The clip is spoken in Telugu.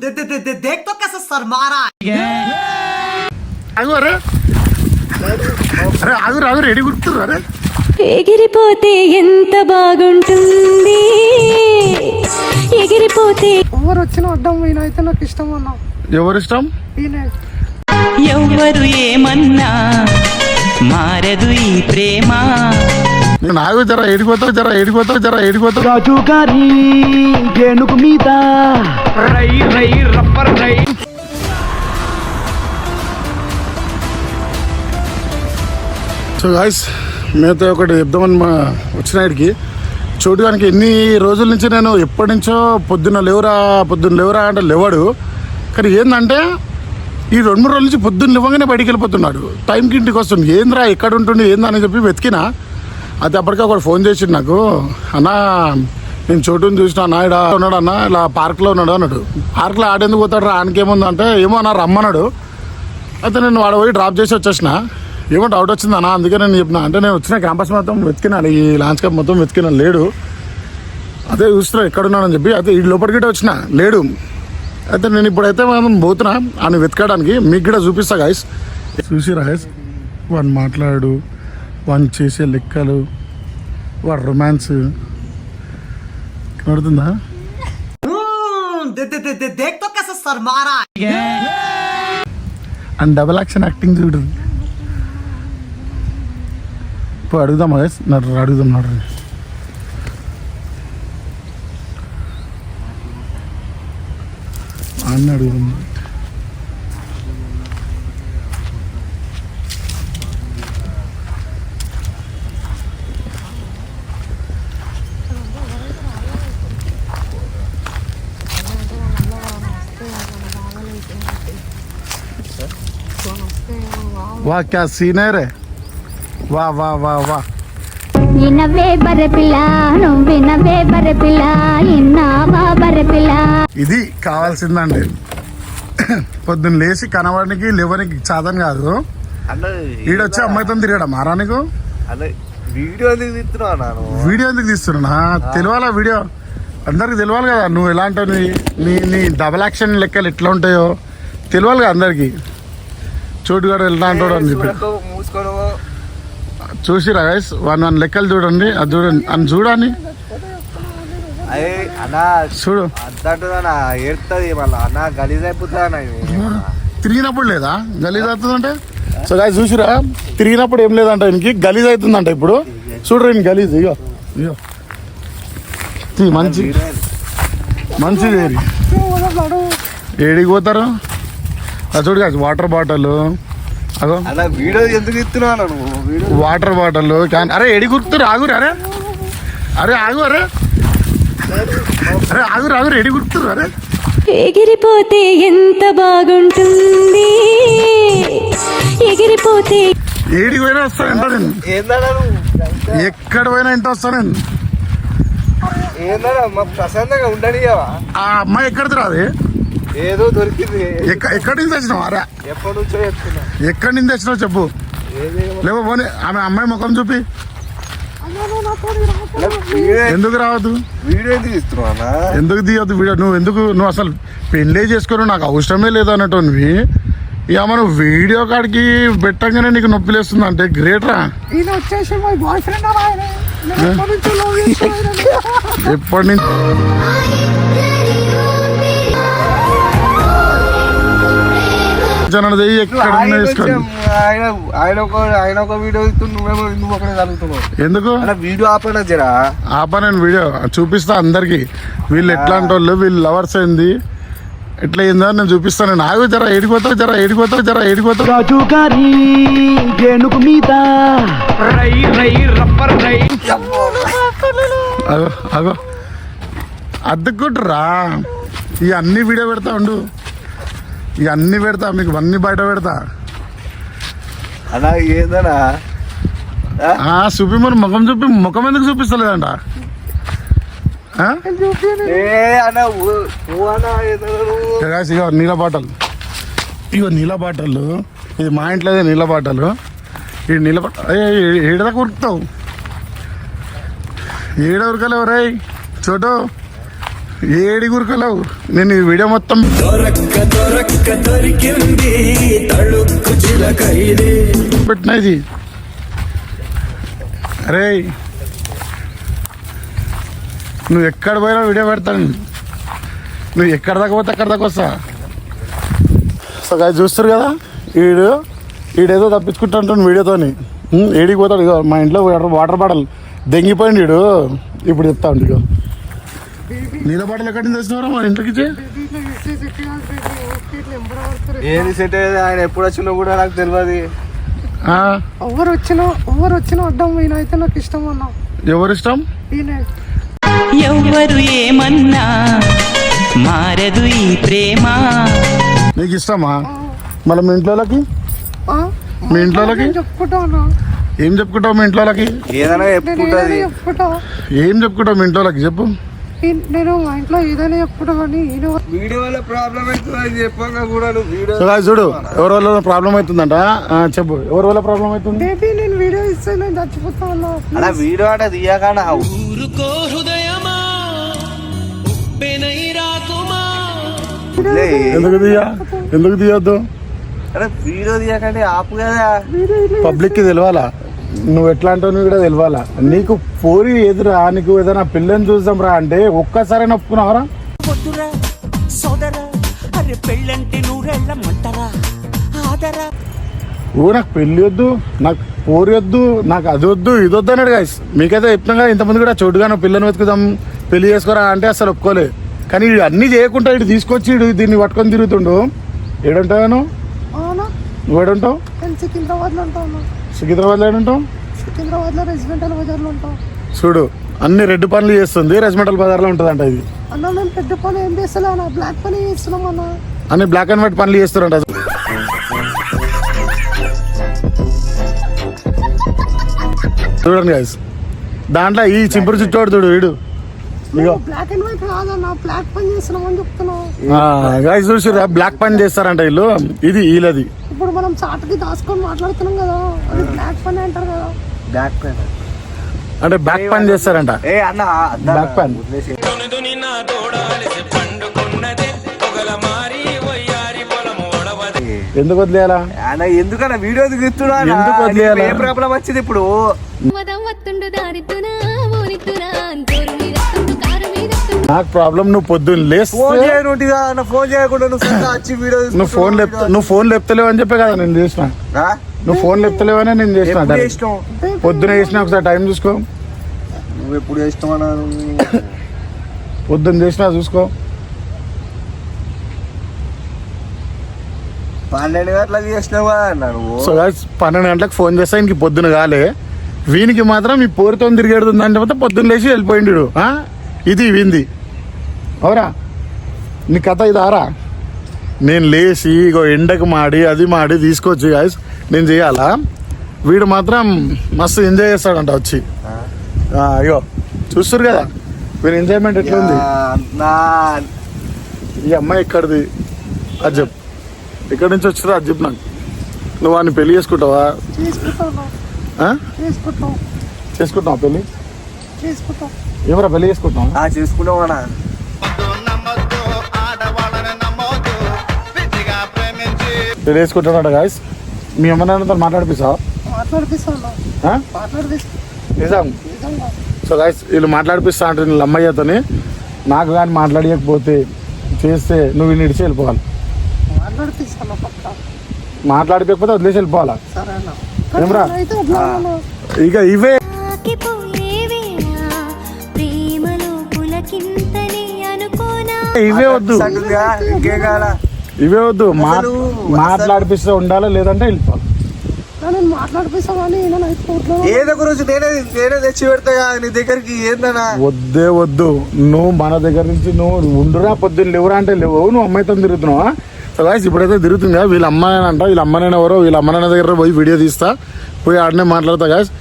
देख तो कैसे सर मारा ఆగు అరే అరే ఆగురు ఆగురు ఎడి గుర్తురు అరే ఎగిరిపోతే ఎంత బాగుంటుంది ఎగిరిపోతే ఎవరు వచ్చిన అడ్డం ఈయన అయితే నాకు ఇష్టం అన్నా. ఎవరు ఇష్టం? ఈయనే. ఎవ్వరు ఏమన్నా మారదు ఈ ప్రేమ. నాకు జర ఏడిపోతావు జర ఏడిపోతావు జర ఏడిపోతావు రాజు గారి ఏనుగు మీద రై రై రబ్బర్ రై. సో గాయ్స్ మేమైతే ఒకటి చెప్దామని మా వచ్చినాడికి చూడడానికి ఎన్ని రోజుల నుంచి నేను ఎప్పటి నుంచో పొద్దున్న లేవురా అంటే లేవాడు. కానీ ఏంటంటే ఈ 2-3 రోజుల నుంచి పొద్దున్న లేవగానే బయటికి వెళ్ళిపోతున్నాడు. టైంకి ఇంటికి వస్తుంది. ఏంద్రా ఎక్కడ ఉంటుంది ఏందని చెప్పి వెతికినా అది అప్పటికే ఒకటి ఫోన్ చేసిండు నాకు. అన్నా నేను చోటుని చూసిన అన్న ఇక్కడ ఉన్నాడు అన్న ఇలా పార్క్లో ఉన్నాడు అన్నాడు. పార్క్లో ఆడేందుకు పోతాడు రా ఆయనకేముంది అంటే ఏమో అన్న రమ్మన్నాడు. అయితే నేను వాడు పోయి డ్రాప్ చేసి వచ్చేసిన. ఏమో డౌట్ వచ్చింది అన్న అందుకే నేను చెప్పిన. అంటే నేను వచ్చిన క్యాంపస్ మొత్తం వెతికినాను, ఈ ల్యాండ్స్కేప్ మొత్తం వెతికినా లేడు. అదే చూస్తున్నా ఎక్కడున్నాడని చెప్పి. అయితే ఈ లోపలికి వచ్చిన లేడు. అయితే నేను ఇప్పుడైతే మనం పోతున్నా అని వెతకడానికి. మీకు కూడా చూపిస్తా గాయస్. చూసిరా గాయస్ వాడు మాట్లాడు, వాడిని చేసే లెక్కలు, వాడు రొమాన్స్ కనబడుతుందా? देख तो कैसे सर मारा అండ్ డబల్ యాక్షన్ యాక్టింగ్ చూడు. ఇప్పుడు అడుగుదాం గాయస్, అడుగుదాం నడు. అన్న అడుగుదాం. वाह क्या सीन है रे, वाह वाह वाह वाह. ఇనవే బరపిల్ల నువ్వినవే బరపిల్ల ఇన్నావా బరపిల్ల. ఇది కావాల్సిందండి. పొద్దున్న లేచి కనబడానికి లేవనికి సాధన కాదు. ఈడొచ్చి అమ్మాయితో తిరిగాడా మారా నీకు? వీడియో ఎందుకు తీస్తున్నావు? వీడియో ఎందుకు తీస్తున్నా? తెలియాలా వీడియో అందరికి తెలియాలి కదా. నువ్వు ఎలా అంటావు, నీ నీ డబల్ యాక్షన్ లెక్కలు ఎట్లా ఉంటాయో తెలియాలి కదా అందరికి. చోటుగాడు ఎలా అంటాడు అని చెప్పి చూసిరా గైస్. 1 లెక్కలు చూడండి, అది చూడండి అని చూడని చూడు. తిరిగినప్పుడు లేదా గలీజ్ అవుతుందంటే? సో గైస్ చూసిరా తిరిగినప్పుడు ఏం లేదంట ఈయనకి గలీజ్ అవుతుందంట. ఇప్పుడు చూడరు గలీజ్. ఇగో ఇగో మంచి మంచిది. ఏడికి పోతారు అది చూడు కాదు. వాటర్ బాటిల్ అగో వీడియో ఎందుకు ఇస్తున్నాను? Water bottle can. అరే ఎడి గుర్తురు ఆగురు. అరే అరే ఆగు. అరే అరే ఆగురు ఆగురు ఎడి గుర్తురు. అరే ఎగిరిపోతే ఎంత బాగుంటుంది ఎగిరిపోతే. ఏడికి పోయినా వస్తానంట నేను. ఎక్కడ పోయినా ఇంట వస్తాను. ఏందన్నా ప్రశాంతంగా ఉండని. ఆ అమ్మాయి ఎక్కడిది రాదు? ఏదో దొరికింది. ఎక్కడి నుంచి తెచ్చినావు? అరే ఎప్పటి నుంచో చెప్తున్నా. ఎక్కడి నుంచి తెచ్చినావు చెప్పు. లేవో పోనీ ఆమె అమ్మాయి ముఖం చూపి. ఎందుకు రావద్దు? వీడియో ఎందుకు ఇస్తున్నావా? ఎందుకు తీయద్దు వీడియో? నువ్వు అసలు పెళ్ళే చేసుకోను నాకు అవసరమే లేదు అన్నట్టు నువ్వు. ఇక మనం వీడియో కాడికి పెట్టంగానే నీకు నొప్పి లేస్తుంది అంటే గ్రేట్ రా. ఈయన వచ్చేసి మై బాయ్ ఫ్రెండ్ అలా ఆయన. నేను ఎప్పటి నుంచో లవ్ చేస్తున్నాను. ఎప్పటి నుంచి? ఆయన ఒక వీడియో నువ్వు ఒకటే కలుగుతున్నావు. ఎందుకు వీడియో ఆపనా జరా? నేను వీడియో చూపిస్తా అందరికి. వీళ్ళు ఎట్లాంటి వాళ్ళు, వీళ్ళు లవర్స్ అయింది ఎట్లా అయిందో నేను చూపిస్తాను. నాకు జర ఏడిపోతావు జర ఏడిపోతావు జర ఏడిపోతావు. రాజు గారి ఏనుగు మీద రై రై రబ్బర్ రై. అగో అగో అద్దెకుంటురా. ఇవన్నీ వీడియో పెడతా ఉండు. ఇవన్నీ పెడతా మీకు, అన్ని బయట పెడతా. అలా ఏదనా చూపి మరి ముఖం చూపి. ముఖం ఎందుకు చూపిస్తలేదంట? ఇగో నీళ్ళ బాటలు. ఇగో నీళ్ళ బాటలు. ఇది మా ఇంట్లో నీళ్ళ బాటలు. ఈ నీళ్ళ బాటలు ఏడదాకా ఉరుకుతావు? ఏడ ఉరకలేవు రై చోటు. ఏడి గురుకులేవు నేను ఈ వీడియో మొత్తం పెట్టినా ఇది. అరే నువ్వు ఎక్కడ పోయినా వీడియో పెడతాను, నువ్వు ఎక్కడ దాకా పోతే అక్కడ దాకా వస్తా. సో గాయ చూస్తారు కదా, ఈడేదో తప్పించుకుంటుంటాను వీడియోతోని. ఏడికి పోతాడు, ఇగో మా ఇంట్లో వాటర్ బాటిల్ దెంగిపోయింది వీడు. ఇప్పుడు చెప్తా ఉండి, ఇగో నీళ్ళ బాటిల్ ఎక్కడి నుంచి తెచ్చినారా మా ఇంటికి? ఏది సెట్ అయ్యేది, ఆయన ఎప్పుడు వచ్చినా కూడా నాకు తెలియదు. ఎవరు వచ్చినా అడ్డం పోయినా అయితే నాకు ఇష్టం అన్నా. ఎవరు ఇష్టం? ఎవ్వరు ఏమన్నా మారదు ఈ ప్రేమ. నీకు ఇష్టమా? మళ్ళీ మీ ఇంట్లోకి మీ ఇంట్లోకి చెప్పుకుంటా అన్నా. ఏం చెప్పుకుంటావు మీ ఇంట్లోకి? ఏదైనా చెప్పుకుంటుంది. ఏం చెప్పుకుంటావు మీ ఇంట్లోకి చెప్పు. నేను మా ఇంట్లో ఏదైనా చెప్పుకుంటా కానీ వీడియో వల్ల ప్రాబ్లం అవుతుంది చెప్పంగా కూడా నువ్వు వీడియో చూడు ఎవరి వల్ల ప్రాబ్లం అవుతుందంట. చెప్పు ఎవరి వల్ల ప్రాబ్లం అవుతుంది? బేబీ నేను వీడియో ఇస్తే నేను చచ్చిపోతా ఉన్నా. అలా వీడియో అంటే తీయకుండా ఎందుకు తీయొద్దు? అరే వీడియో తీయకంటే ఆపు కదా. పబ్లిక్ కి తెలవాలా నువ్వు ఎట్లా అంటావు కూడా తెలవాలా. నీకు పోరి ఎదురా, నీకు ఏదైనా పిల్లని చూద్దాం రా అంటే ఒక్కసారి నొప్పుకున్నావరా? ఓ నాకు పెళ్ళి వద్దు, నాకు పోరి వద్దు, నాకు అది వద్దు ఇది వద్దు అన్నాడు గాయస్. మీకైతే చెప్తున్నా ఇంతమంది కూడా చోటుగా నువ్వు పిల్లని వెతుకుదాం పెళ్లి చేసుకోరా అంటే అసలు ఒప్పుకోలే. కానీ ఇడు అన్నీ చేయకుండా ఇటు తీసుకొచ్చి ఇడు దీన్ని పట్టుకొని తిరుగుతుండు. ఏడుంటావు నువ్వు? ఏడుంటావు? సికింద్రాబాద్లో ఏడుంటావు? సికింద్రాబాద్లో రెసిడెంటల్ బజార్లో ఉంటాం. చూడు అన్ని రెడ్ పనులు చేస్తుంది, రెజిమెంటల్ బజార్లో ఉంటుందంట. ఇది అన్న మేము పెద్ద పని ఏం చేస్తలే అన్న, బ్లాక్ పని చేస్తున్నాం అన్న. అన్ని బ్లాక్ అండ్ వైట్ పనులు చేస్తారంట. చూడండి గైస్, దాంట్లో ఈ చింపురు చుట్టోడు చూడు వీడు. బ్లాక్ అండ్ వైట్ కాదన్న, బ్లాక్ పని చేస్తున్నాం అని చెప్తున్నాం. గైస్ చూసిరా బ్లాక్ పని చేస్తారంట వీళ్ళు. ఇది వీళ్ళది. ఇప్పుడు మనం చాటుకి దాచుకొని మాట్లాడుతున్నాం కదా, అది బ్లాక్ పని అంటారు కదా. బ్యాక్ పెయిన్ అంటే బ్యాక్ పని చేస్తారంట. ఏ అన్న బ్యాక్ పని ఎందుకు వదిలేయాలా? ఎందుకన్నా వీడియో దిగుతున్నా, ఎందుకు వదిలేయాలా? ఏ ప్రాబ్లం వచ్చింది ఇప్పుడు? నాకు ప్రాబ్లం నువ్వు పొద్దున్న లేస్తే ఫోన్ చేయకుండా నువ్వు ఫోన్ లేపుతలేవు అని చెప్పే కదా నేను చేసిన. నువ్వు ఫోన్ లేపుతలేవనే నేను చేసిన. పొద్దున చేసిన ఒకసారి టైం చూసుకో. నువ్వు ఎప్పుడు చేసినావా? పొద్దున్న చేసినా చూసుకో. 12 గంటలకు చేసినావా అన్నాను. సో గాయ్స్ 12 గంటలకు ఫోన్ చేస్తా, ఇంక పొద్దున కాలే. వీనికి మాత్రం ఈ పోరుతో తిరిగేడుతుంది అని చెప్తే పొద్దున్న లేచి వెళ్ళిపోయిండు. ఇది వింది అవరా నీ కథ ఇది ఆరా. నేను లేచి ఇగో ఎండకు మాడి అది మాడి తీసుకొచ్చి గాయస్ నేను చేయాలా. వీడు మాత్రం మస్తు ఎంజాయ్ చేస్తాడంట వచ్చి. అయ్యో చూస్తారు కదా వీడు ఎంజాయ్మెంట్ ఎట్లుంది. ఈ అమ్మాయి ఎక్కడిది అది చెప్పు, ఎక్కడి నుంచి వచ్చిరా అది చెప్పు నాకు. నువ్వు వాడిని పెళ్లి చేసుకుంటావా? చేసుకుంటావా పెళ్లి? ఎవరా పెళ్లి చేసుకుంటావా? చేసుకుంటావా? పెళ్లి చేసుకుంటాడట గాయస్. మీ అమ్మ నాన్నతో మాట్లాడిపిస్తావా? నిజం. సో గాయస్ వీళ్ళు మాట్లాడిపిస్తా అంటే వీళ్ళ అమ్మయ్యతోని. నాకు కానీ మాట్లాడకపోతే చేస్తే నువ్వు వీళ్ళు ఇడిచి వెళ్ళిపోవాలి. మాట్లాడిపోకపోతే వదిలేసి వెళ్ళిపోవాలా? ఏమరా ఇక ఇవే ఇవే వద్దు, ఇవే వద్దు. మాట్లాడిపిస్తే ఉండాలి, లేదంటే వెళ్ళిపోవాలి. ఏదో గురించి నేనే తెచ్చి పెడతా నీ దగ్గరికి. ఏందన్నా వద్దే వద్దు. నువ్వు మన దగ్గర నుంచి నువ్వు ఉండురా, పొద్దున్న లేవురా అంటే లేవు. నువ్వు అమ్మాయితో తిరుగుతున్నావా? సో గాయ్స్ ఇప్పుడైతే తిరుగుతుంది వీళ్ళ అమ్మాయి అంట. వీళ్ళ అమ్మనైనా ఎవరో వీళ్ళ అమ్మనైనా దగ్గర పోయి వీడియో తీస్తా, పోయి ఆడనే మాట్లాడతా గాయ్స్.